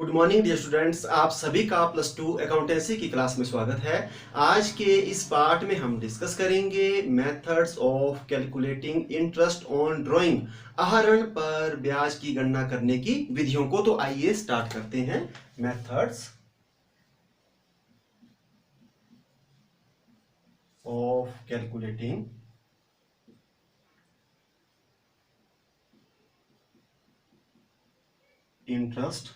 Good morning dear students, आप सभी का प्लस टू अकाउंटेंसी की क्लास में स्वागत है। आज के इस पार्ट में हम डिस्कस करेंगे methods of calculating interest on drawing, आहरण पर ब्याज की गणना करने की विधियों को। तो आइए स्टार्ट करते हैं। Methods of calculating interest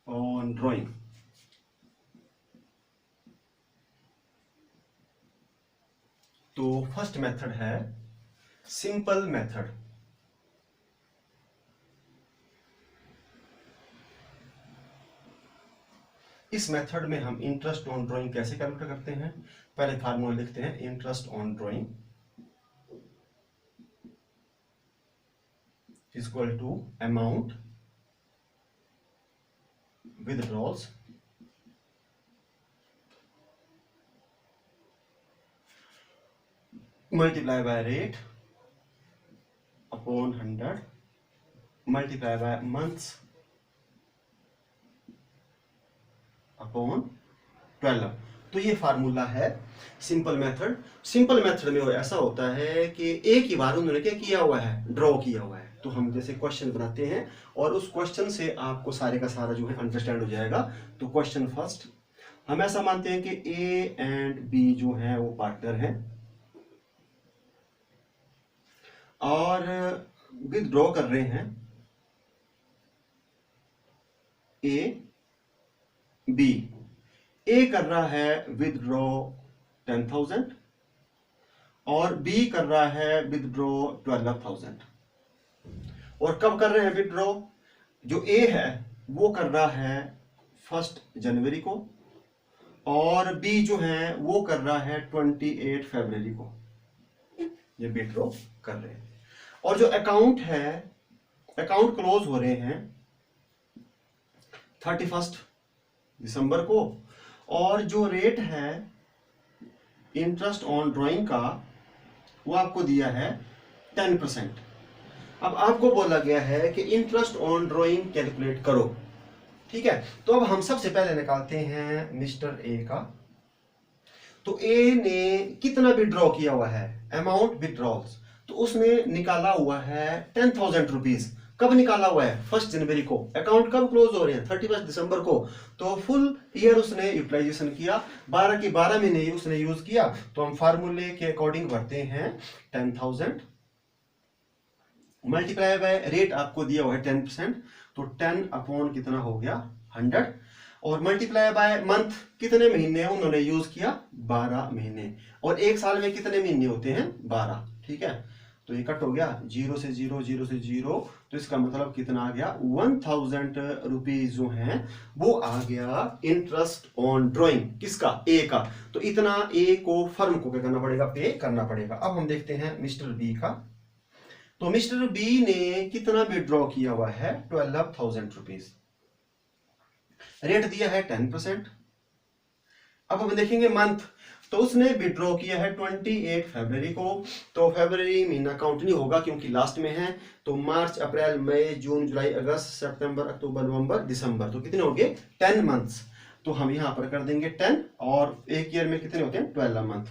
on drawing. तो फर्स्ट मेथड है सिंपल मेथड। इस मेथड में हम इंटरेस्ट ऑन ड्राइंग कैसे कैलकुलेट करते हैं। पहले फार्मूला लिखते हैं। Interest on drawing equal to amount withdrawals multiply by rate upon 100 multiply by months upon 12। तो ये फार्मूला है सिंपल मेथड। सिंपल मेथड में ऐसा होता है कि एक ही बार उन्होंने क्या किया हुआ है, ड्रॉ किया हुआ है। तो हम जैसे क्वेश्चन बनाते हैं और उस क्वेश्चन से आपको सारे का सारा जो है अंडरस्टैंड हो जाएगा। तो क्वेश्चन फर्स्ट, हम ऐसा मानते हैं कि ए एंड बी जो है वो पार्टनर हैं और विथड्रॉ कर रहे हैं ए बी। ए कर रहा है विथड्रॉ 10,000 और बी कर रहा है विथड्रॉ 12,000। और कब कर रहे हैं विथड्रॉ? जो ए है वो कर रहा है 1 जनवरी को और बी जो है वो कर रहा है 28 फरवरी को। ये विथड्रॉ कर रहे हैं और जो अकाउंट है, अकाउंट क्लोज हो रहे हैं 31 दिसंबर को और जो रेट है इंटरेस्ट ऑन ड्राइंग का वो आपको दिया है 10%। अब आपको बोला गया है कि इंटरेस्ट ऑन ड्राइंग कैलकुलेट करो। ठीक है, तो अब हम सबसे पहले निकालते हैं मिस्टर ए का। तो ए ने कितना विड्रॉ किया हुआ है, अमाउंट विड्रॉल्स, तो उसने निकाला हुआ है 10,000 रुपीज। कब निकाला हुआ है? 1 जनवरी को। अकाउंट कब क्लोज हो रहे हैं? 31 दिसंबर को। तो फुल ईयर उसने यूटिलाइजेशन किया, 12 के 12 महीने उसने यूज किया। तो हम फार्मूले के अकॉर्डिंग भरते हैं 10,000 मल्टीप्लाई बाय रेट आपको दिया हुआ है 10%। तो 10 अपॉन कितना हो गया 100 और मल्टीप्लाई बाय मंथ, कितने महीने उन्होंने यूज किया 12 महीने। और एक साल में कितने महीने होते हैं 12। ठीक है, तो ये कट हो गया 0 से 0 0 से 0। तो इसका मतलब कितना आ गया 1,000 रुपीज जो है वो आ गया इंटरेस्ट ऑन ड्राइंग। किसका? ए का। तो इतना ए को फर्म को क्या करना पड़ेगा, पे करना पड़ेगा। अब हम देखते हैं मिस्टर बी का। तो मिस्टर बी ने कितना विड्रॉ किया हुआ है 12,000 रुपीज। रेट दिया है 10%। अब हम देखेंगे मंथ, तो उसने विड्रॉ किया है 28 फरवरी को। तो फरवरी महीना काउंट नहीं होगा क्योंकि लास्ट में है। तो मार्च, अप्रैल, मई, जून, जुलाई, अगस्त, सितंबर, अक्टूबर, नवंबर, दिसंबर, तो कितने हो गए 10 मंथ्स। तो हम यहां पर कर देंगे 10 और एक ईयर में कितने होते हैं 12 मंथ।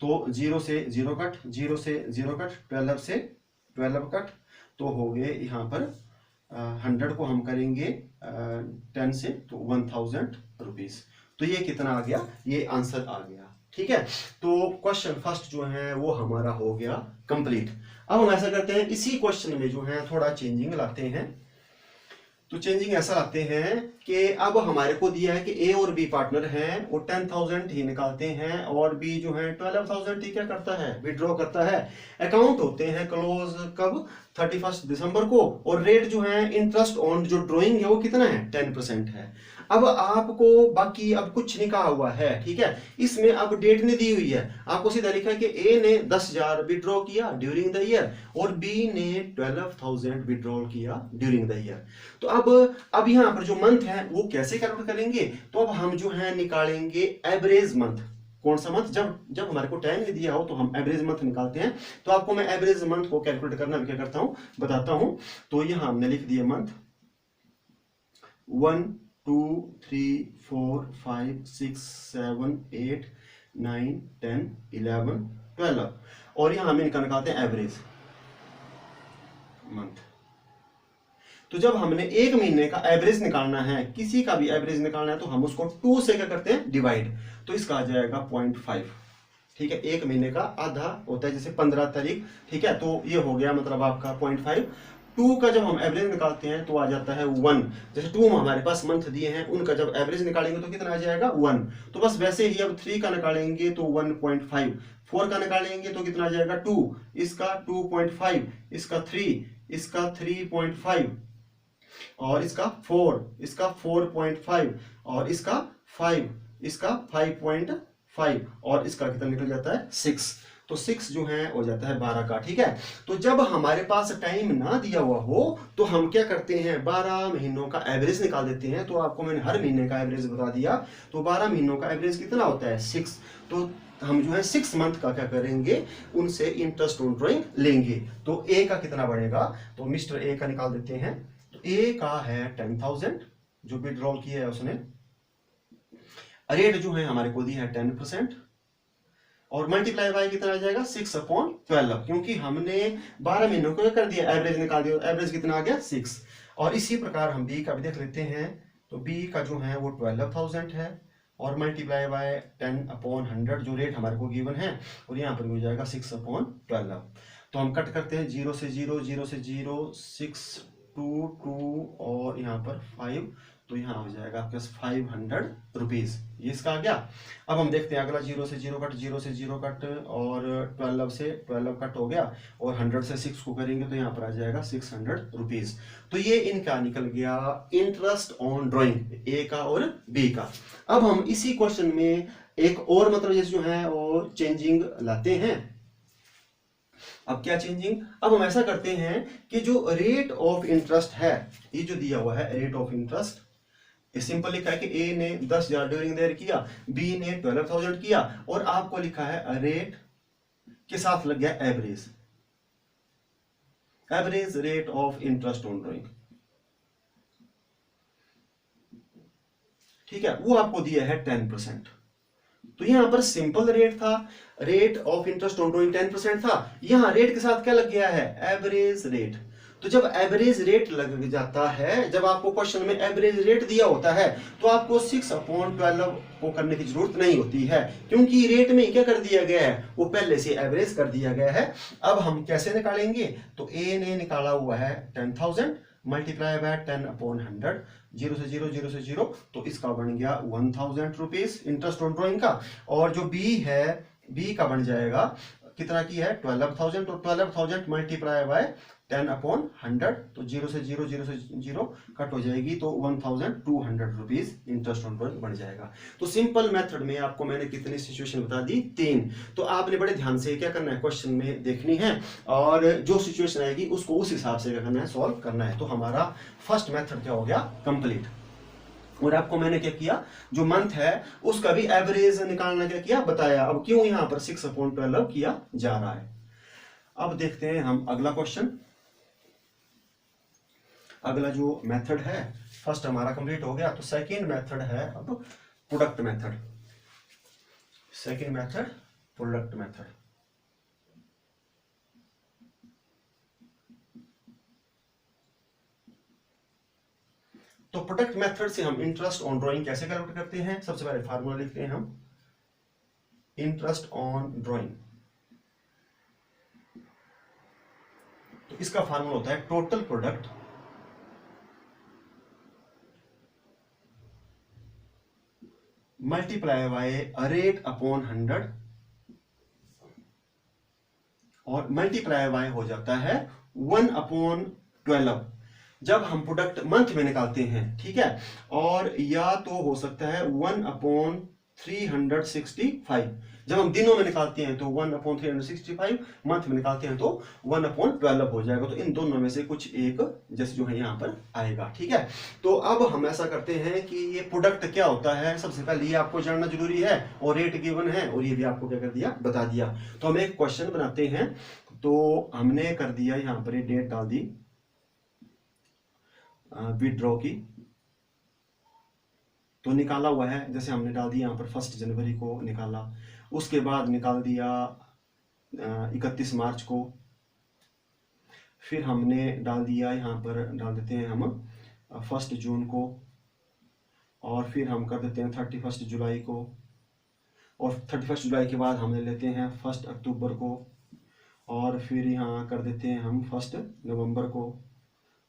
तो 0 से 0 कट, 0 से 0 कट, 12 से 12 कट, तो हो गए यहाँ पर 100 को हम करेंगे 10 से, तो 1,000 रुपीज। तो ये कितना आ गया, ये आंसर आ गया। ठीक है, तो क्वेश्चन फर्स्ट जो है वो हमारा हो गया कंप्लीट। अब हम ऐसा करते हैं, इसी क्वेश्चन में जो है थोड़ा चेंजिंग लाते हैं। तो चेंजिंग ऐसा लाते हैं कि अब हमारे को दिया है कि ए और बी पार्टनर हैं, वो 10,000 ही निकालते हैं और बी जो है 12,000 ही क्या करता है, विड्रॉ करता है। अकाउंट होते हैं क्लोज कब, 31 दिसंबर को। और रेट जो है इंटरेस्ट ऑन जो ड्राइंग है वो कितना है 10% है। अब आपको बाकी अब कुछ नहीं कहा हुआ है। ठीक है, इसमें अब डेट नहीं दी हुई है, आपको सीधा लिखा है कि ए ने 10,000 विड्रॉ किया ड्यूरिंग द ईयर और बी ने 12,000 विड्रॉ किया ड्यूरिंग द ईयर। तो अब यहाँ पर जो मंथ है वो कैसे कैलकुलेट करेंगे? तो अब हम जो है निकालेंगे एवरेज मंथ। कौन सा मंथ? जब जब हमारे को टाइम नहीं दिया हो तो हम एवरेज मंथ निकालते हैं। तो आपको मैं एवरेज मंथ को कैलकुलेट करना भी क्या करता हूं, बताता हूं। तो यहां हमने लिख दिया मंथ 1 2 3 4 5 6 7 8 9 10 11 12 और यहां हम इनका निकालते हैं एवरेज मंथ। तो जब हमने एक महीने का एवरेज निकालना है, किसी का भी एवरेज निकालना है, तो हम उसको 2 से क्या करते हैं, डिवाइड। तो इसका आ जाएगा 0.5। ठीक है, एक महीने का आधा होता है, जैसे 15 तारीख। ठीक है, तो ये हो गया मतलब आपका 0.5। 2 का जब हम एवरेज निकालते हैं तो आ जाता है 1। जैसे 2 हमारे पास मंथ दिए हैं, उनका जब एवरेज निकालेंगे तो कितना आ जाएगा 1। तो बस वैसे ही अब 3 का निकालेंगे तो 1.5, 4 का निकालेंगे तो कितना आ जाएगा 2, इसका 2.5, इसका 3, इसका 3.5 और इसका 4, इसका 4.5 और इसका 5, इसका 5.5 और इसका कितना निकल जाता है 6। तो 6 जो है हो जाता है 12 का। ठीक है, तो जब हमारे पास टाइम ना दिया हुआ हो तो हम क्या करते हैं, 12 महीनों का एवरेज निकाल देते हैं। तो आपको मैंने हर महीने का एवरेज बता दिया। तो 12 महीनों का एवरेज कितना होता है 6। तो हम जो है 6 मंथ का क्या करेंगे, उनसे इंटरेस्ट ऑन ड्राइंग लेंगे। तो ए का कितना बढ़ेगा, तो मिस्टर ए का निकाल देते हैं। तो ए का है 10,000 जो विड्रॉल किया है उसने। रेट जो है हमारे को दी है 10% और मल्टीप्लाई बाय कितना आ जाएगा 6/12, क्योंकि हमने 12 महीनों को कर दिया, एवरेज निकाल दिया। एवरेज कितना आ गया 6। और इसी प्रकार हम बी का भी देख लेते हैं। तो बी का जो है वो 12,000 है और मल्टीप्लाई बाय 10/100 जो रेट हमारे को गिवन है, और यहाँ पर हो जाएगा 6/12। तो हम कट करते हैं 0 से 0, 0 से 0, 6 2 2 और यहाँ पर 5। तो यहाँ हो जाएगा आपके 500 रुपीज, ये इसका आ गया। अब हम देखते हैं अगला 0 से 0 कट, 0 से 0 कट और 12 से 12 कट हो गया और 100 से 6 को करेंगे तो यहाँ पर आ जाएगा 600 रुपीज। तो ये इनका निकल गया इंटरेस्ट ऑन ड्राइंग, ए का और बी का। अब हम इसी क्वेश्चन में एक और मतलब जो है वो चेंजिंग लाते हैं। अब क्या चेंजिंग, अब हम ऐसा करते हैं कि जो रेट ऑफ इंटरेस्ट है, ये जो दिया हुआ है रेट ऑफ इंटरेस्ट, ये सिंपल लिखा है कि ए ने 10,000 ड्यूरिंग द ईयर किया, बी ने 12,000 किया और आपको लिखा है रेट के साथ लग गया average, average rate of interest on drawing. ठीक है, वो आपको दिया है 10%। तो यहां पर सिंपल रेट था, rate of interest on drawing 10% था। यहां रेट के साथ क्या लग गया है, एवरेज रेट। तो जब एवरेज रेट लग जाता है, जब आपको क्वेश्चन में एवरेज रेट दिया होता है तो आपको 6/12 को करने की जरूरत नहीं होती है, क्योंकि रेट में क्या कर दिया गया है, वो पहले से एवरेज कर दिया गया है। अब हम कैसे निकालेंगे, तो ए ने निकाला हुआ है 10,000 मल्टीप्लाई बाय 10/100, 0 से 0, 0 से 0, तो इसका बन गया 1,000 रुपीज इंटरेस्ट ऑन ड्राइंग का। और जो बी है, बी का बन जाएगा कितना की है 12,000, तो 12,000 मल्टीप्लाई बाय 10/100, तो 0 से 0, 0 से 0 कट हो जाएगी, तो 1,200 रुपीज इंटरेस्ट ऑन ड्राइंग बन जाएगा। तो सिंपल मेथड में आपको मैंने कितनी सिचुएशन बता दी, 3। तो आपने बड़े ध्यान से क्या करना है, क्वेश्चन में देखनी है और जो सिचुएशन आएगी उसको उस हिसाब से क्या करना है, सॉल्व करना है। तो हमारा फर्स्ट मेथड क्या हो गया, कंप्लीट। और आपको मैंने क्या किया, जो मंथ है उसका भी एवरेज निकालना क्या किया, बताया। अब क्यों यहां पर 6/12 किया जा रहा है। अब देखते हैं हम अगला क्वेश्चन। अगला जो मेथड है, फर्स्ट हमारा कंप्लीट हो गया, तो सेकंड मेथड है अब product method. Second method product method. तो प्रोडक्ट मेथड से हम इंटरेस्ट ऑन ड्राइंग कैसे कैलकुलेट करते हैं, सबसे पहले फार्मूला लिखते हैं हम, इंटरेस्ट ऑन ड्राइंग। तो इसका फार्मूला होता है total product multiply by rate upon 100 और मल्टीप्लाई बाय हो जाता है 1/12 जब हम प्रोडक्ट मंथ में निकालते हैं। ठीक है, और या तो हो सकता है 1/12 365। जब हम दिनों में निकालते हैं तो 1/365, मंथ में निकालते हैं तो 1/12 हो जाएगा। तो इन दोनों में से कुछ एक जैसे जो है यहाँ पर आएगा। ठीक है, तो अब हम ऐसा करते हैं कि ये प्रोडक्ट क्या होता है, सबसे पहले ये आपको जानना जरूरी है, और रेट गिवन है, और ये भी आपको क्या कर दिया, बता दिया। तो हम एक क्वेश्चन बनाते हैं। तो हमने कर दिया यहाँ पर, ये डेट डाल दी विड्रॉ की, तो निकाला हुआ है, जैसे हमने डाल दिया यहाँ पर 1 जनवरी को निकाला, उसके बाद निकाल दिया 31 मार्च को, फिर हमने डाल दिया यहाँ पर, डाल देते हैं हम 1 जून को, और फिर हम कर देते हैं 31 जुलाई को, और 31 जुलाई के बाद हमने लेते हैं 1 अक्टूबर को, और फिर यहाँ कर देते हैं हम 1 नवंबर को,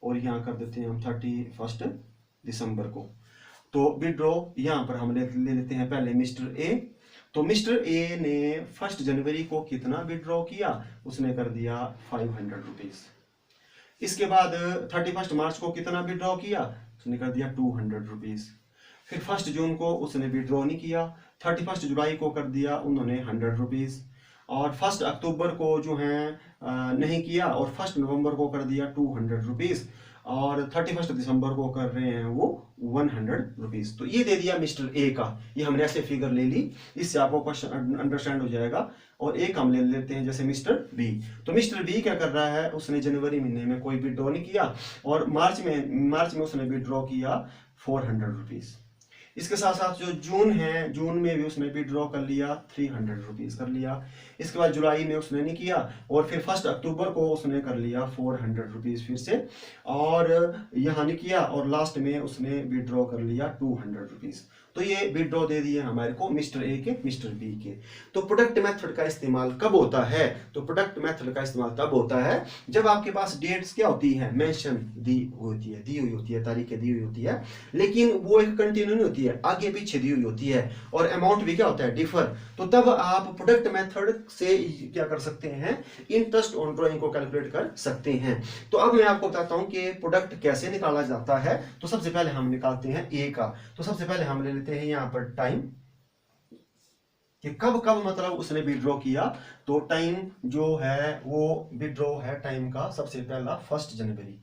और यहाँ कर देते हैं हम 31 दिसंबर को। तो विड्रॉ यहाँ पर हम ले लेते हैं पहले मिस्टर ए। तो मिस्टर ए ने 1 जनवरी को कितना विड्रॉ किया, उसने कर दिया 500 रुपीज। इसके बाद 31 मार्च को कितना विड्रॉ किया, उसने कर दिया 200 रुपीज। फिर 1 जून को उसने विड्रॉ नहीं किया, 31 जुलाई को कर दिया उन्होंने 100 रुपीज, और 1 अक्टूबर को जो है नहीं किया, और 1 नवंबर को कर दिया 200 रुपीज, और 31 दिसंबर को कर रहे हैं वो 100 रुपीज। तो ये दे दिया मिस्टर ए का, ये हमने ऐसे फिगर ले ली, इससे आपको क्वेश्चन अंडरस्टैंड हो जाएगा। और एक हम ले लेते हैं जैसे मिस्टर बी। तो मिस्टर बी क्या कर रहा है, उसने जनवरी महीने में कोई विड्रॉ नहीं किया, और मार्च में उसने विड्रॉ किया 400 रुपीज। इसके साथ साथ जो जून है, जून में भी उसने विड्रॉ कर लिया 300 रुपीज कर लिया। इसके बाद जुलाई में उसने नहीं किया, और फिर 1 अक्टूबर को उसने कर लिया 400 रुपीज फिर से, और यहाँ नहीं किया, और लास्ट में उसने विड्रॉ कर लिया 200 रुपीज। तो ये विड्रॉ दे दिए हमारे को मिस्टर ए के, मिस्टर बी के। तो प्रोडक्ट मेथड का इस्तेमाल कब होता है, तो प्रोडक्ट मेथड का इस्तेमाल तब होता है जब आपके पास डेट्स क्या होती है, मेंशन दी हुई होती है, तारीखें दी हुई होती है, लेकिन वो एक कंटिन्यू नहीं होती है, आगे पीछे दी हुई होती है, और अमाउंट भी क्या होता है, डिफर। तो तब आप प्रोडक्ट मेथड से क्या कर सकते हैं, इंटरेस्ट ऑन ड्रॉइंग को कैलकुलेट कर सकते हैं। तो अब मैं आपको बताता हूं कि प्रोडक्ट कैसे निकाला जाता है। तो सबसे पहले हम निकालते हैं ए का। तो सबसे पहले हम ले लेते हैं यहां पर टाइम, कि कब कब मतलब उसने विड्रॉ किया। तो टाइम जो है वो विड्रॉ है टाइम का, सबसे पहला 1 जनवरी।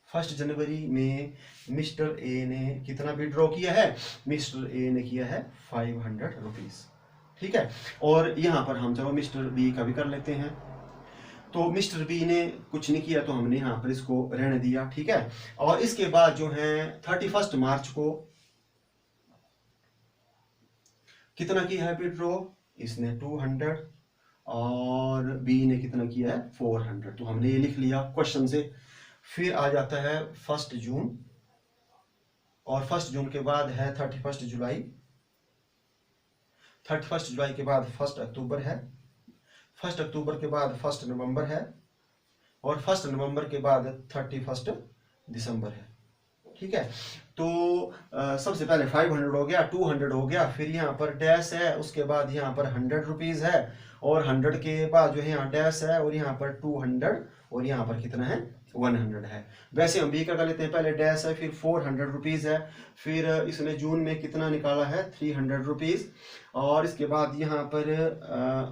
1 जनवरी में मिस्टर ए ने कितना विड्रॉ किया है, मिस्टर ए ने किया है 500 रुपीज। ठीक है, और यहां पर हम चलो मिस्टर बी का भी कर लेते हैं। तो मिस्टर बी ने कुछ नहीं किया, तो हमने यहाँ पर इसको रहने दिया। ठीक है, और इसके बाद जो है 31 मार्च को कितना किया है विड्रॉ, इसने 200, और बी ने कितना किया है 400। तो हमने ये लिख लिया क्वेश्चन से। फिर आ जाता है 1 जून, और 1 जून के बाद है 31 जुलाई, 31 जुलाई के बाद 1 अक्टूबर है, 1 अक्टूबर के बाद 1 नवंबर है, और 1 नवंबर के बाद 31 दिसंबर है। ठीक है, तो सबसे पहले 500 हो गया, 200 हो गया, फिर यहाँ पर डैश है, उसके बाद यहाँ पर 100 रुपीज है, और 100 के बाद जो है यहाँ डैश है, और यहाँ पर 200, और यहाँ पर कितना है 100 है। वैसे हम बी का कर लेते हैं, पहले डैश है, फिर 400 रुपीज है, फिर इसने जून में कितना निकाला है 300 रुपीज, और इसके बाद यहाँ पर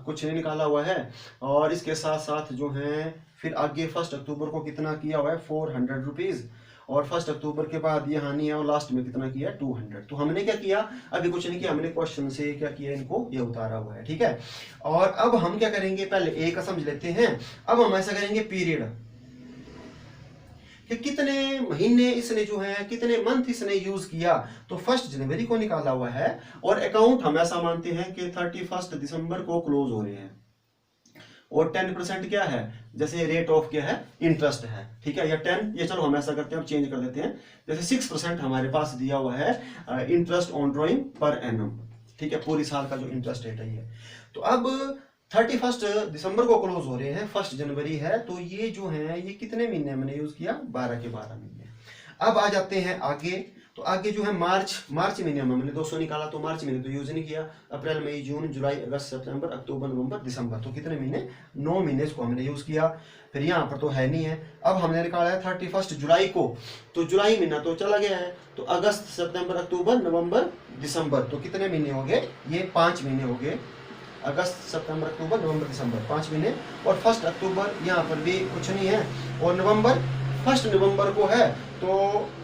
कुछ नहीं निकाला हुआ है, और इसके साथ साथ जो है फिर आगे 1 अक्टूबर को कितना किया हुआ है 400 रुपीज, और 1 अक्टूबर के बाद यहाँ नहीं है, और लास्ट में कितना किया 200। तो हमने क्या किया, अभी कुछ नहीं किया, हमने क्वेश्चन से क्या किया, इनको ये उतारा हुआ है। ठीक है, और अब हम क्या करेंगे, पहले ए का समझ लेते हैं। अब हम ऐसा करेंगे पीरियड, कि कितने महीने इसने जो है, कितने मंथ इसने यूज किया। तो 1 जनवरी को निकाला हुआ है, और अकाउंट हम ऐसा मानते हैं कि 31 दिसंबर को क्लोज हो रहे हैं, और 10% क्या है, जैसे रेट ऑफ क्या है, इंटरेस्ट है। ठीक है, या 10, ये चलो हम ऐसा करते हैं, अब चेंज कर देते हैं, जैसे 6% हमारे पास दिया हुआ है interest on drawing per annum. ठीक है, पूरी साल का जो इंटरेस्ट रेट है ये। तो अब 31 दिसंबर को क्लोज हो रहे हैं, 1 जनवरी है, तो ये जो है ये कितने महीने हमने यूज किया, 12 के 12 महीने। अब आ जाते हैं आगे। तो आगे जो है मार्च महीने में हमने 200 निकाला, तो मार्च महीने तो यूज नहीं किया। अप्रैल मई जून जुलाई अगस्त सितंबर अक्टूबर नवंबर दिसंबर, तो कितने महीने, 9 महीने इसको हमने यूज किया। फिर यहाँ पर तो है नहीं है। अब हमने निकाला है 31 जुलाई को, तो जुलाई महीना तो चला गया है, तो अगस्त सितंबर अक्टूबर नवंबर दिसंबर, तो कितने महीने हो गए, ये 5 महीने हो गए। अगस्त सितंबर अक्टूबर नवंबर दिसंबर 5 महीने। और 1 अक्टूबर यहाँ पर भी कुछ नहीं है, और नवंबर 1 नवंबर को है, तो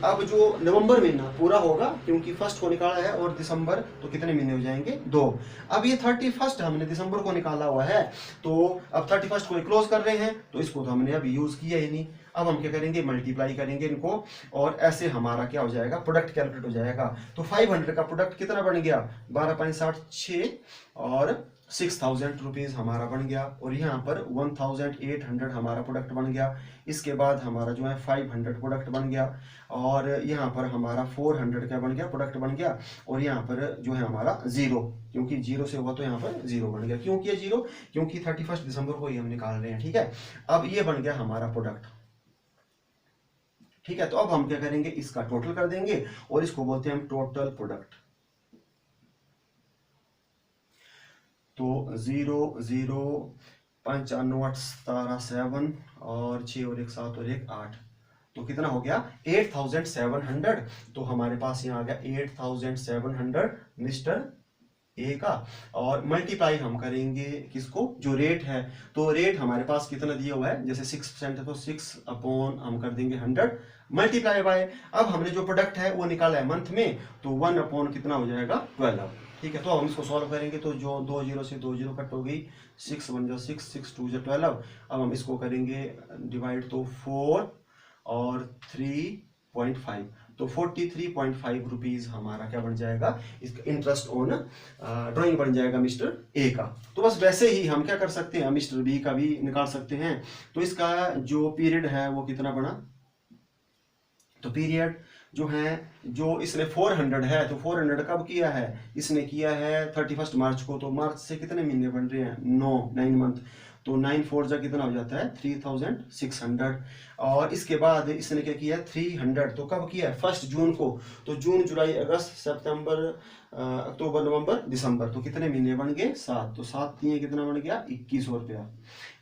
अब जो नवंबर महीना पूरा होगा क्योंकि 1 को निकाला है, और दिसंबर तो कितने महीने हो जाएंगे, 2। अब ये 31 हमने दिसंबर को निकाला हुआ है, तो अब 31 को क्लोज कर रहे हैं, तो इसको तो हमने अभी यूज किया ही नहीं। अब हम क्या करेंगे, मल्टीप्लाई करेंगे इनको, और ऐसे हमारा क्या हो जाएगा, प्रोडक्ट कैलकुलेट हो जाएगा। तो 500 का प्रोडक्ट कितना बन गया, 12.76 और 6000 रुपीज हमारा बन गया, और यहाँ पर 1800 हमारा प्रोडक्ट बन गया। इसके बाद हमारा जो है 500 प्रोडक्ट बन गया, और यहाँ पर हमारा 400 का बन गया, प्रोडक्ट बन गया। और यहाँ पर जो है हमारा 0, क्योंकि 0 से हुआ तो यहाँ पर 0 बन गया। क्यों किया 0, क्योंकि 31 दिसंबर को ही हम निकाल रहे हैं, ठीक है। अब ये बन गया हमारा प्रोडक्ट, ठीक है। तो अब हम क्या करेंगे, इसका टोटल कर देंगे, और इसको बोलते हैं हम टोटल प्रोडक्ट। तो 0 0 5 8 17 7 और 6 और 1 7 और 1 8, तो कितना हो गया 8700। तो हमारे पास यहाँ आ गया 8700 मिस्टर ए का। और मल्टीप्लाई हम करेंगे किसको, जो रेट है, तो रेट हमारे पास कितना दिया हुआ है, जैसे 6% है तो 6 अपॉन हम कर देंगे 100 मल्टीप्लाई बाय। अब हमने जो प्रोडक्ट है वो निकाला है मंथ में, तो 1 अपॉन कितना हो जाएगा 12, ठीक है। तो हम इसको सॉल्व करेंगे, तो जो 2 0 से 2 0 कट हो गई, 6 1 जा 6 6 2 जा 12। अब हम इसको करेंगे डिवाइड, तो 4 और 3.5, तो 43.5 रुपीज हमारा क्या बन जाएगा, इसका इंटरेस्ट ऑन ड्राइंग बन जाएगा मिस्टर ए का। तो बस वैसे ही हम क्या कर सकते हैं, मिस्टर बी का भी निकाल सकते हैं। तो इसका जो पीरियड है वो कितना बना, तो पीरियड जो है, जो इसने 400 है, तो 400 कब किया है, इसने किया है 31 मार्च को, तो मार्च से कितने महीने बन रहे हैं, 9 मंथ, तो 9 4 जा कितना हो जाता है 3600। और इसके बाद इसने क्या किया 300, तो कब किया है 1 जून को, तो जून जुलाई अगस्त सितंबर अक्टूबर नवंबर दिसंबर, तो कितने महीने बन गए 7, तो 7 दिए कितना बन गया 2100 रुपया।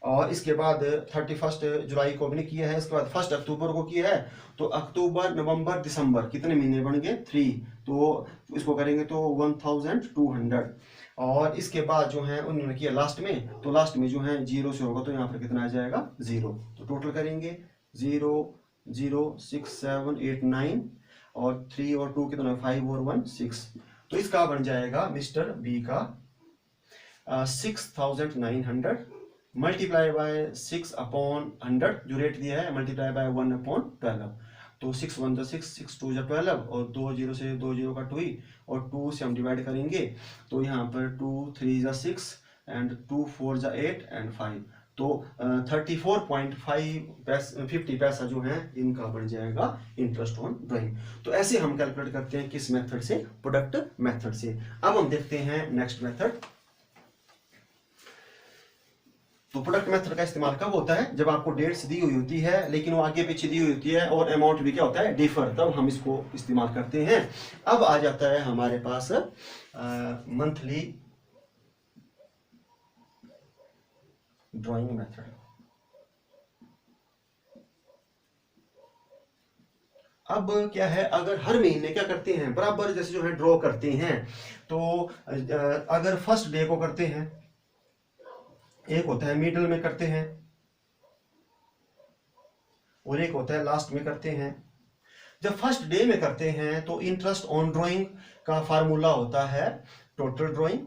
और इसके बाद 31 जुलाई को भी किया है, इसके बाद 1 अक्टूबर को किया है, तो अक्टूबर नवंबर दिसंबर कितने महीने बन गए 3, तो इसको करेंगे तो 1200। और इसके बाद जो है उन्होंने किया लास्ट में, तो लास्ट में जो है 0 से होगा, तो यहाँ पर कितना आ जाएगा 0। तो टोटल करेंगे 0 0 6 7 8 9 और 3 और 2 कितना 5 और 1 6, तो इसका बन जाएगा मिस्टर बी का 6900 मल्टीप्लाई बाय 6 अपॉन 100 जो रेट दिया है, मल्टीप्लाई बाय 1 अपॉन 12, तो 6 1 जा 6 6 2 जा 12, और 2 0 से 2 0 कट हुई, और 2 से हम डिवाइड करेंगे, तो यहाँ पर 2 3 जा 6 एंड 2 4 जा 8 एंड 5, तो 34.50 पैसा जो है इनका बन जाएगा इंटरेस्ट ऑन ड्राइंग। तो ऐसे हम कैलकुलेट करते हैं किस मेथड से, प्रोडक्ट मेथड से। अब हम देखते हैं नेक्स्ट मेथड। तो प्रोडक्ट मेथड का इस्तेमाल कब होता है, जब आपको डेट्स दी हुई होती है लेकिन वो आगे पीछे दी हुई होती है, और अमाउंट भी क्या होता है डिफर, तब हम इसको इस्तेमाल करते हैं। अब आ जाता है हमारे पास मंथली ड्राइंग मेथड। अब क्या है, अगर हर महीने क्या करते हैं बराबर जैसे जो है ड्रॉ करते हैं, तो अगर फर्स्ट डे को करते हैं, एक होता है मिडिल में करते हैं, और एक होता है लास्ट में करते हैं। जब फर्स्ट डे में करते हैं तो इंटरेस्ट ऑन ड्राइंग का फार्मूला होता है total drawing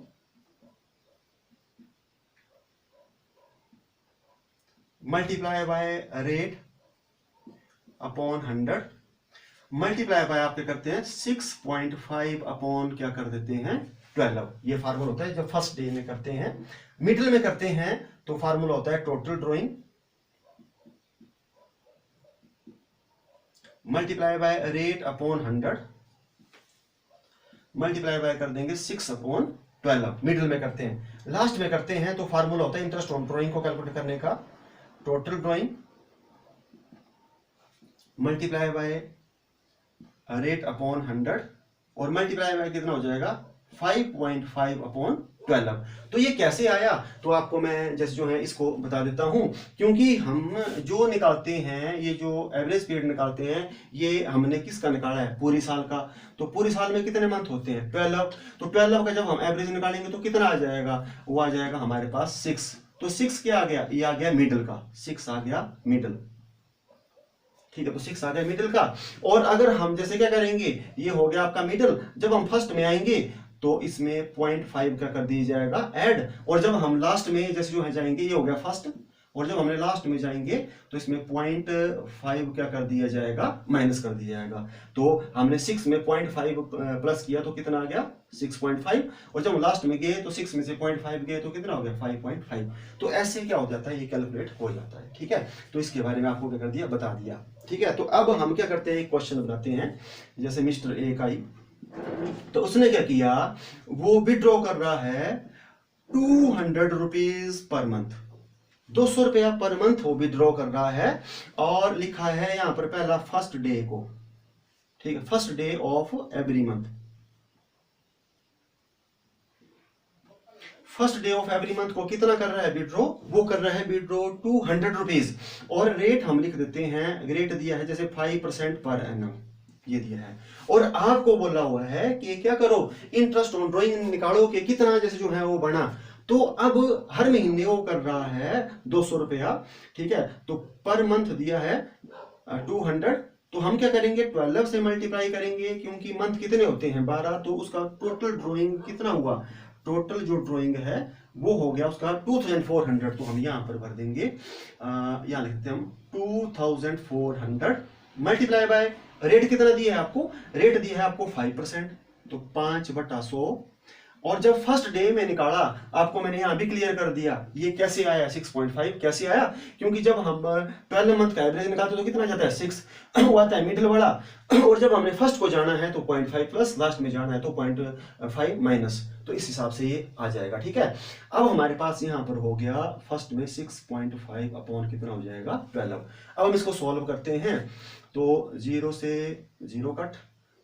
multiply by rate upon 100 multiply by आप क्या करते हैं 6.5 अपॉन क्या कर देते हैं 12। ये फार्मूला होता है जब फर्स्ट डे में करते हैं। मिडिल में करते हैं तो फार्मूला होता है total drawing multiply by rate upon 100 multiply by कर देंगे 6 अपॉन 12। मिडिल में करते हैं। लास्ट में करते हैं तो फार्मूला होता है इंटरेस्ट ऑन ड्राइंग को कैलकुलेट करने का total drawing multiply by rate upon 100 और मल्टीप्लाई बाय कितना हो जाएगा 5.5 अपॉन 12। तो ये कैसे आया, तो आपको मैं जैसे जो है इसको बता देता हूं, क्योंकि हम जो निकालते हैं, ये जो एवरेज पीरियड निकालते हैं, ये हमने किसका निकाला है, पूरी साल का। तो पूरी साल में कितने मंथ होते हैं 12। तो 12 का जब हम एवरेज निकालेंगे तो कितना आ जाएगा, वो आ जाएगा हमारे पास 6। तो 6 क्या आ गया, ये आ गया मिडल का, 6 आ गया मिडल। ठीक है, तो 6 आ गया मिडिल का। और अगर हम जैसे क्या करेंगे, ये हो गया आपका मिडिल, जब हम फर्स्ट में आएंगे तो इसमें 0.5 का कर दिया जाएगा ऐड, और जब हम लास्ट में जैसे जो है जाएंगे, ये हो गया फर्स्ट, और जब हमने लास्ट में जाएंगे तो इसमें 0.5 क्या कर दिया जाएगा, माइनस कर दिया जाएगा। तो हमने 6 में 0.5 प्लस किया तो कितना आ गया 6.5, और जब हम लास्ट में गए तो 6 में से 0.5 गए तो कितना हो गया 5.5। तो ऐसे क्या हो जाता है, ये कैलकुलेट हो जाता है। ठीक है, तो इसके बारे में आपको क्या कर दिया, बता दिया। ठीक है, तो अब हम क्या करते हैं, एक क्वेश्चन बनाते हैं। जैसे मिस्टर ए का ही, तो उसने क्या किया, वो विड्रॉ कर रहा है 200 रुपीज पर मंथ, 200 रुपया पर मंथ वो विड्रॉ कर रहा है, और लिखा है यहां पर पहला फर्स्ट डे को। ठीक है, first day of every month, first day of every month को कितना कर रहा है विड्रॉ, वो कर रहा है विड्रॉ 200 रुपीज, और रेट हम लिख देते हैं, रेट दिया है जैसे 5% पर एनम, ये दिया है। और आपको बोला हुआ है कि क्या करो, इंटरेस्ट ऑन ड्रॉइंग निकालो कि कितना जैसे जो है वो बना। तो अब हर महीने वो कर रहा है 200 रुपया। ठीक है, तो पर मंथ दिया है 200, तो हम क्या करेंगे 12 से मल्टीप्लाई करेंगे, क्योंकि मंथ कितने होते हैं 12, तो उसका टोटल ड्रॉइंग कितना हुआ, टोटल जो ड्रॉइंग है वो हो गया उसका 2400। तो हम यहाँ पर भर देंगे, यहाँ लिखते हैं हम 2400 मल्टीप्लाई बाय रेट कितना दिया है आपको, रेट दिया है आपको 5%, तो 5/100। और जब फर्स्ट डे में निकाला, आपको मैंने यहां भी क्लियर कर दिया ये कैसे आया 6.5 कैसे आया, क्योंकि जब हम 12 मंथ का एवरेज निकालते तो कितना जाता है 6 वो आता है मिडिल वाला, और जब हमने फर्स्ट को जाना है तो 0.5 प्लस, लास्ट में जाना है तो 0.5 माइनस, तो इस हिसाब से ये आ जाएगा। ठीक है, अब हमारे पास यहाँ पर हो गया फर्स्ट में 6.5 अपॉन कितना हो जाएगा 12। अब हम इसको सॉल्व करते हैं, तो 0 से 0 कट,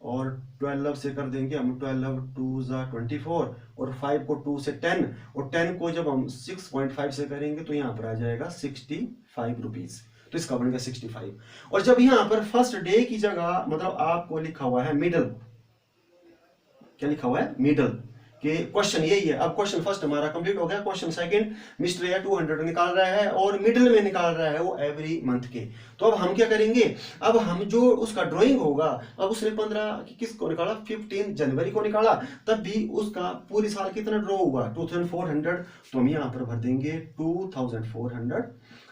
और 12 से कर देंगे हम, 12 2 ज़ा 24, और 5 को 2 से 10, और 10 को जब हम 6.5 से करेंगे तो यहाँ पर आ जाएगा 65 रुपीज, तो इसका बन गया 65। और जब यहाँ पर फर्स्ट डे की जगह मतलब आपको लिखा हुआ है मिडल, क्या लिखा हुआ है मिडल, कि क्वेश्चन यही है। अब क्वेश्चन फर्स्ट हमारा कंप्लीट हो गया, क्वेश्चन सेकंड मिस्टर ए 200 निकाल रहा है और मिडिल में निकाल रहा है वो एवरी मंथ के। तो अब हम क्या करेंगे, अब हम जो उसका ड्राइंग होगा, अब उसने 15 किसको निकाला 15 जनवरी को निकाला, तब भी उसका पूरी साल कितना ड्रॉ हुआ 2400, तो हम यहाँ पर भर देंगे 2400,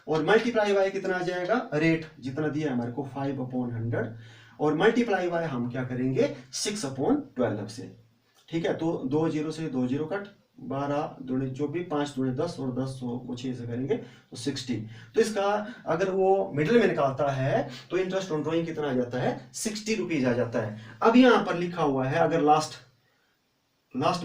और मल्टीप्लाई बाय कितना आ जाएगा, रेट जितना दिया है हमारे को 5/100, और मल्टीप्लाई बाय हम क्या करेंगे 6/12 से। ठीक है, तो 2 0 से 2 0 कट, 12 दूनी 24, 5 दूनी 10, और 10 को 6 से करेंगे तो 60। तो इसका अगर वो मिडिल में निकालता है तो इंटरेस्ट ऑन ड्रॉइंग कितना आ जाता है 60 रुपीज आ जाता है। अब यहाँ पर लिखा हुआ है अगर लास्ट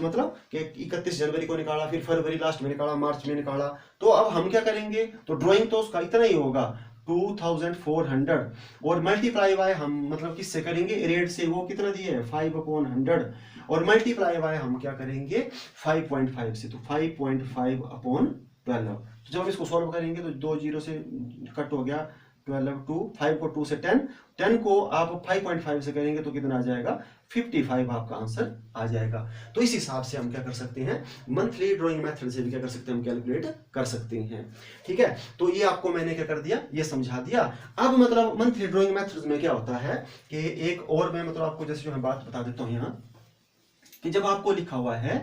मतलब कि 31 जनवरी को निकाला, फिर फरवरी लास्ट में निकाला, मार्च में निकाला, तो अब हम क्या करेंगे, तो ड्रॉइंग तो उसका इतना ही होगा 2400, और मल्टीप्लाई बाय हम मतलब किससे करेंगे, रेट से, वो कितना दिया है 5/100, और मल्टीप्लाई बाय हम क्या करेंगे 5.5 से, तो 5.5/12। तो जब हम इसको सॉल्व करेंगे तो 2 0 से कट हो गया, 12 2, 5 को 2 से 10 को आप 5.5 से करेंगे तो कितना आ जाएगा 55, आपका आंसर आ जाएगा। तो इस हिसाब से हम क्या कर सकते हैं, मंथली ड्राइंग मेथड से भी क्या कर सकते हैं, हम कैलकुलेट कर सकते हैं। ठीक है, तो ये आपको मैंने क्या कर दिया, ये समझा दिया। अब मतलब मंथली ड्राइंग मेथड में क्या होता है कि एक और मैं मतलब आपको जैसे जो है बात बता देता हूं यहाँ, कि जब आपको लिखा हुआ है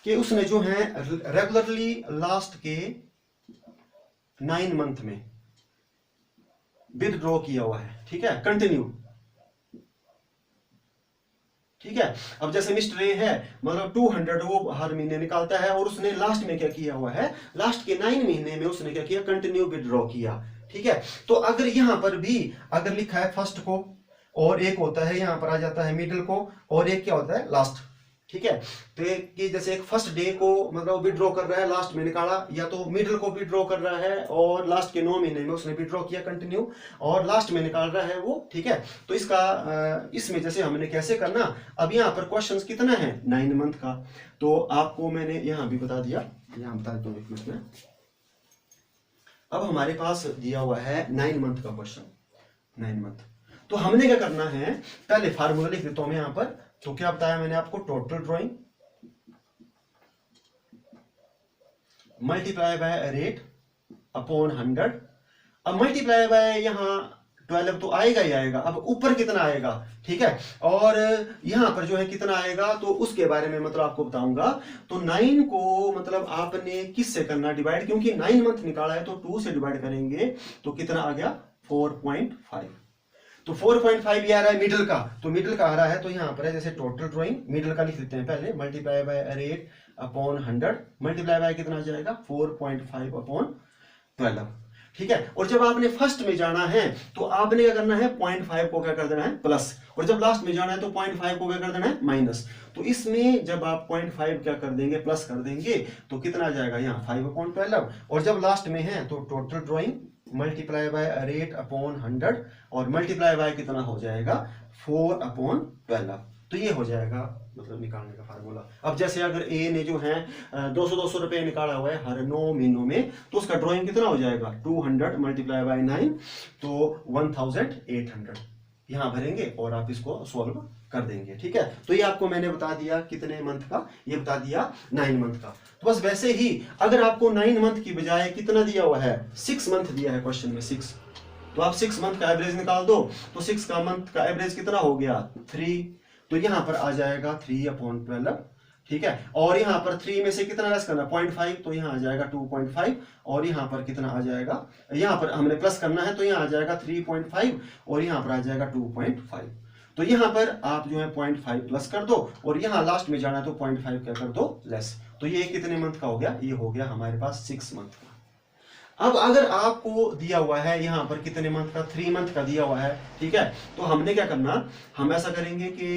कि उसने जो है रेगुलरली लास्ट के 9 मंथ में विदड्रॉ किया हुआ है, ठीक है, कंटिन्यू। ठीक है, अब जैसे मिस्टर ए है मतलब 200 वो हर महीने निकालता है, और उसने लास्ट में क्या किया हुआ है, लास्ट के 9 महीने में उसने क्या किया, कंटिन्यू विदड्रॉ किया। ठीक है, तो अगर यहां पर भी अगर लिखा है फर्स्ट को, और एक होता है यहां पर आ जाता है मिडिल को, और एक क्या होता है लास्ट। ठीक है। तो कि जैसे एक फर्स्ट डे को मतलब विड्रॉ कर रहा है, लास्ट में निकाला, या तो मिडिल को विड्रॉ कर रहा है और लास्ट के 9 महीने में उसने विड्रॉ किया कंटिन्यू और लास्ट में निकाल रहा है वो, ठीक है। तो इसका इसमें जैसे हमने कैसे करना, अब यहाँ पर क्वेश्चन कितना है 9 मंथ का, तो आपको मैंने यहाँ भी बता दिया, यहाँ बता देता हूँ एक मिनट में। अब हमारे पास दिया हुआ है 9 मंथ का क्वेश्चन, 9 मंथ। तो हमने क्या करना है, पहले फार्मूला लिख देता हूं मैं यहाँ पर। तो क्या बताया मैंने आपको, total drawing multiply by rate upon 100। अब मल्टीप्लाई बाय यहाँ 12 तो आएगा ही आएगा, अब ऊपर कितना आएगा, ठीक है। और यहाँ पर जो है कितना आएगा तो उसके बारे में मतलब आपको बताऊंगा। तो 9 को मतलब आपने किस से करना डिवाइड, क्योंकि 9 मंथ निकाला है तो 2 से डिवाइड करेंगे तो कितना आ गया 4.5। तो 4.5 ये आ रहा है मिडिल का, तो मिडिल का आ रहा है तो यहाँ पर है जैसे टोटल ड्राइंग मिडिल का लिख देते हैं पहले, multiply by rate upon 100, multiply by कितना आ जाएगा 4.5 अपॉन 12, ठीक है। और जब आपने फर्स्ट में जाना है तो आपने क्या करना है 0.5 को क्या कर देना है प्लस, और जब लास्ट में जाना है तो 0.5 को क्या कर देना है माइनस। तो इसमें जब आप 0.5 क्या कर देंगे प्लस कर देंगे तो कितना आ जाएगा यहाँ 5/12, और जब लास्ट में है तो total drawing multiply by rate upon 100 और मल्टीप्लाई बाय कितना हो जाएगा 4/12। तो ये हो जाएगा मतलब निकालने का फार्मूला। अब जैसे अगर ए ने जो है 200 रुपए निकाला हुआ है हर 9 महीनों में, तो उसका ड्राइंग कितना हो जाएगा 200 मल्टीप्लाई बाय 9 तो 1800 यहाँ भरेंगे और आप इसको सॉल्व कर देंगे, ठीक है। तो ये आपको मैंने बता दिया कितने मंथ का, ये बता दिया 9 मंथ का। तो बस वैसे ही अगर आपको 9 मंथ की बजाय कितना दिया हुआ है 6 मंथ दिया है क्वेश्चन में 6, तो आप 6 मंथ का एवरेज निकाल दो, तो 6 का मंथ का एवरेज कितना हो गया 3, तो यहाँ पर आ जाएगा 3/12, ठीक है। और यहाँ पर 3 में से कितना लेस करना 0.5, तो यहाँ आ जाएगा 2.5, और यहाँ पर कितना आ जाएगा, यहाँ पर हमने प्लस करना है तो यहाँ आ जाएगा 3.5 और यहाँ पर आ जाएगा 2.5। तो यहाँ पर आप जो है 0.5 प्लस कर दो और यहाँ लास्ट में जाना तो 0.5 क्या कर दो लेस। तो ये कितने मंथ का हो गया, ये हो गया हमारे पास 6 मंथ का। अब अगर आपको दिया हुआ है यहाँ पर कितने मंथ का 3 मंथ का दिया हुआ है, ठीक है। तो हमने क्या करना, हम ऐसा करेंगे कि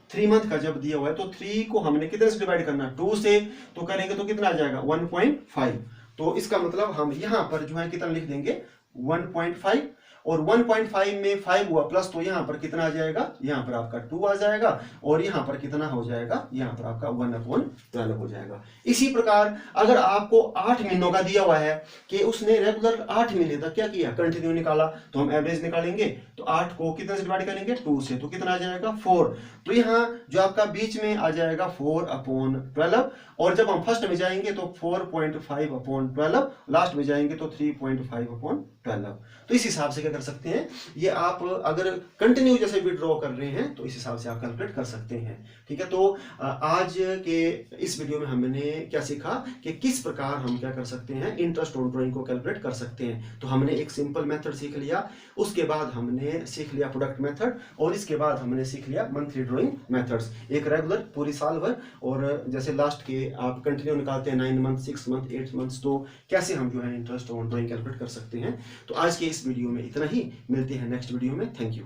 3 मंथ का जब दिया हुआ है तो 3 को हमने कितने से डिवाइड करना 2 से, तो करेंगे तो कितना आ जाएगा 1.5। तो इसका मतलब हम यहाँ पर जो है कितना लिख देंगे 1.5, और 1.5 में 5 हुआ प्लस, तो यहाँ पर कितना आ जाएगा, यहाँ पर आपका 2 आ जाएगा, और यहाँ पर कितना हो जाएगा, यहाँ पर आपका 1/12 हो जाएगा। इसी प्रकार अगर आपको 8 महीनों का दिया हुआ है कि उसने रेगुलर 8 महीने तक क्या किया कंटिन्यू निकाला, तो हम एवरेज निकालेंगे तो 8 को कितने से डिवाइड करेंगे 2 से, तो कितना आ जाएगा 4। तो यहाँ जो आपका बीच में आ जाएगा 4/12, और जब हम फर्स्ट में जाएंगे तो 4.5/12, लास्ट में जाएंगे तो 3.5/12। तो इस हिसाब से क्या कर सकते हैं, ये आप अगर कंटिन्यू जैसे विड्रॉ कर रहे हैं तो इस हिसाब से आप कैलकुलेट कर सकते हैं, ठीक है। तो आज के इस वीडियो में हमने क्या सीखा कि किस प्रकार हम क्या कर सकते हैं इंटरेस्ट ऑन ड्राइंग को कैलकुलेट कर सकते हैं। तो हमने एक सिंपल मेथड सीख लिया, उसके बाद हमने सीख लिया प्रोडक्ट मेथड, और इसके बाद हमने सीख लिया मंथली ड्राइंग मेथड्स, एक रेगुलर पूरी साल भर, और जैसे लास्ट के आप कंटिन्यू निकालते हैं 9 मंथ 6 मंथ 8 मंथ्स, तो कैसे हम जो है इंटरेस्ट ऑन ड्राइंग कैलकुलेट कर सकते हैं। तो आज के इस वीडियो में इतना ही, मिलते हैं नेक्स्ट वीडियो में। Thank you.